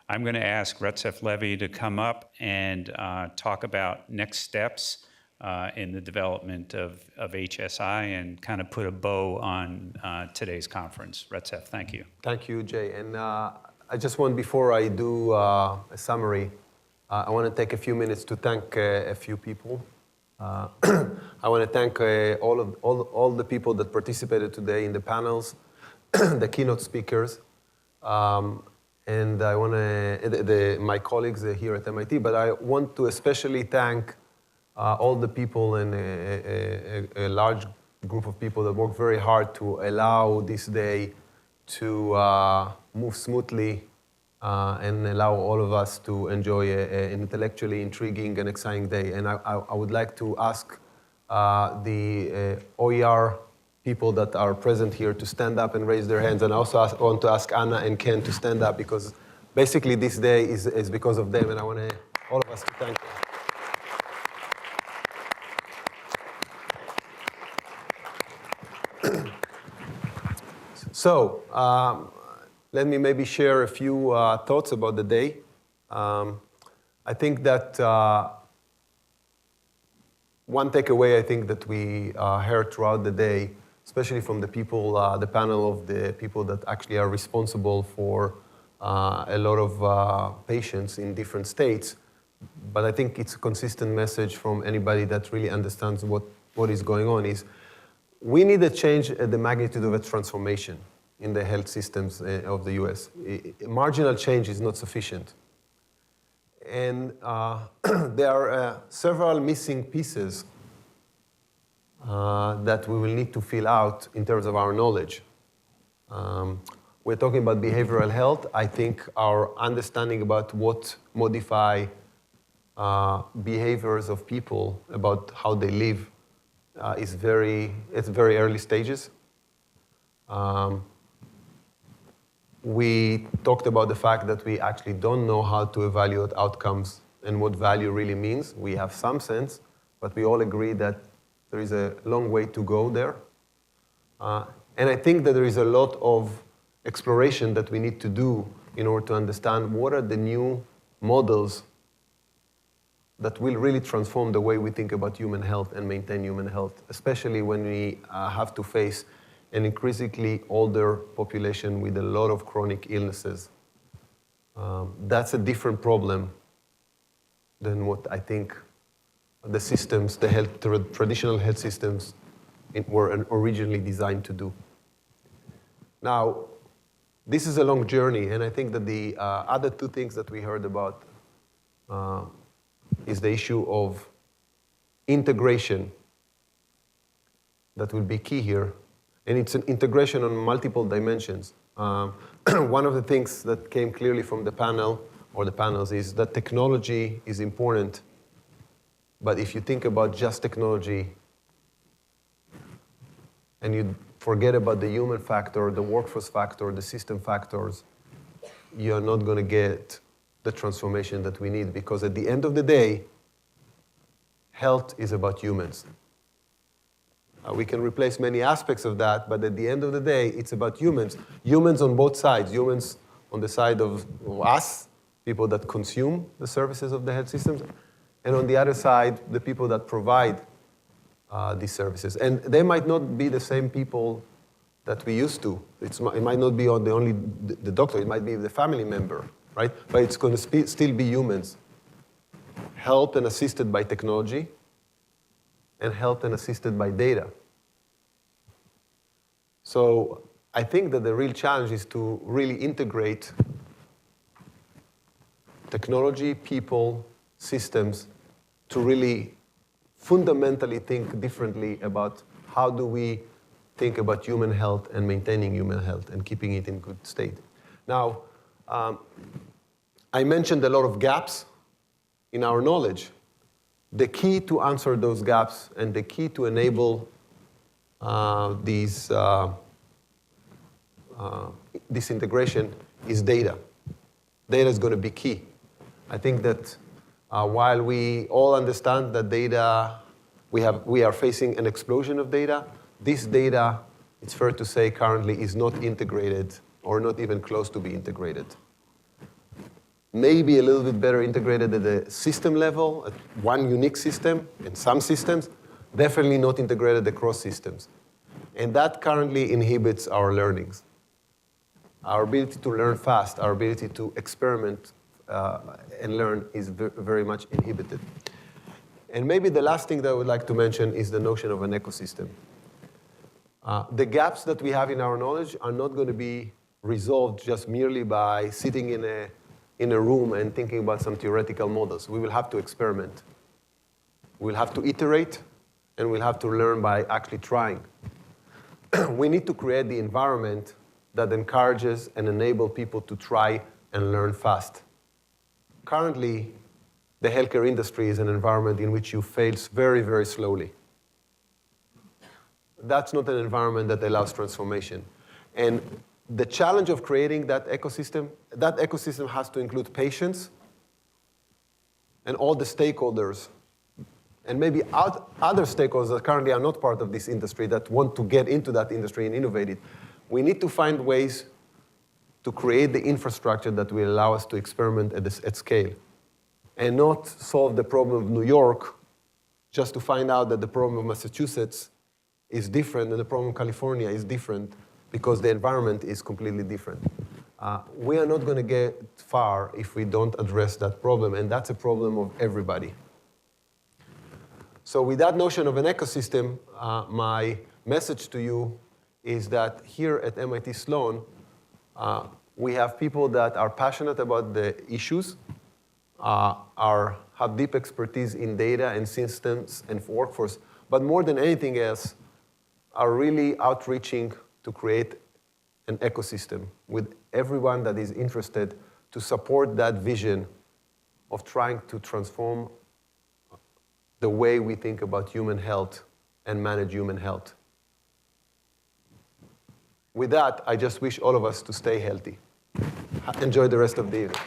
I'm going to ask Retsef Levi to come up and talk about next steps in the development of HSI and kind of put a bow on today's conference. Retsef, thank you. Thank you, Jay. And I just want, before I do a summary, I want to take a few minutes to thank a few people. I want to thank all the people that participated today in the panels, the keynote speakers, and I want to my colleagues here at MIT. But I want to especially thank all the people and a large group of people that worked very hard to allow this day to move smoothly and allow all of us to enjoy an intellectually intriguing and exciting day. And I would like to ask the OER people that are present here to stand up and raise their hands. And I also want to ask Anna and Ken to stand up, because basically this day is because of them, and I want all of us to thank them. So, let me maybe share a few thoughts about the day. I think that one takeaway I think that we heard throughout the day, especially from the people, the panel of the people that actually are responsible for a lot of patients in different states, but I think it's a consistent message from anybody that really understands what is going on, is we need a change at the magnitude of a transformation in the health systems of the US. Marginal change is not sufficient. And there are several missing pieces that we will need to fill out in terms of our knowledge. We're talking about behavioral health. I think our understanding about what modify behaviors of people, about how they live, it's very early stages. We talked about the fact that we actually don't know how to evaluate outcomes and what value really means. We have some sense, but we all agree that there is a long way to go there. And I think that there is a lot of exploration that we need to do in order to understand what are the new models that will really transform the way we think about human health and maintain human health, especially when we have to face an increasingly older population with a lot of chronic illnesses. That's a different problem than what I think the systems, the traditional health systems were originally designed to do. Now, this is a long journey, and I think that the other two things that we heard about is the issue of integration that will be key here. And it's an integration on multiple dimensions. One of the things that came clearly from the panel, or the panels, is that technology is important. But if you think about just technology, and you forget about the human factor, the workforce factor, the system factors, you're not going to get the transformation that we need. Because at the end of the day, health is about humans. We can replace many aspects of that, but at the end of the day, it's about humans. Humans on both sides. Humans on the side of us, people that consume the services of the health systems, and on the other side, the people that provide these services. And they might not be the same people that we used to. It might not be only the doctor. It might be the family member, right? But it's going to still be humans, helped and assisted by technology, and helped and assisted by data. So I think that the real challenge is to really integrate technology, people, systems, to really fundamentally think differently about how do we think about human health and maintaining human health and keeping it in good state. Now, I mentioned a lot of gaps in our knowledge. The key to answer those gaps and the key to enable this integration is data. Data is going to be key. I think that while we all understand that data, we are facing an explosion of data, this data, it's fair to say, currently is not integrated or not even close to be integrated. maybe a little bit better integrated at the system level, at one unique system in some systems, definitely not integrated across systems. And that currently inhibits our learnings. Our ability to learn fast, our ability to experiment and learn is very much inhibited. And maybe the last thing that I would like to mention is the notion of an ecosystem. The gaps that we have in our knowledge are not going to be resolved just merely by sitting in a room and thinking about some theoretical models. We will have to experiment. We'll have to iterate, and we'll have to learn by actually trying. We need to create the environment that encourages and enables people to try and learn fast. Currently, the healthcare industry is an environment in which you fail very, very slowly. That's not an environment that allows transformation. And the challenge of creating that ecosystem has to include patients and all the stakeholders, and maybe other stakeholders that currently are not part of this industry that want to get into that industry and innovate it. We need to find ways to create the infrastructure that will allow us to experiment at scale and not solve the problem of New York just to find out that the problem of Massachusetts is different and the problem of California is different because the environment is completely different. We are not going to get far if we don't address that problem, and that's a problem of everybody. So with that notion of an ecosystem, my message to you is that here at MIT Sloan, we have people that are passionate about the issues, have deep expertise in data and systems and workforce, but more than anything else, are really outreaching to create an ecosystem with everyone that is interested to support that vision of trying to transform the way we think about human health and manage human health. With that, I just wish all of us to stay healthy. Enjoy the rest of the evening.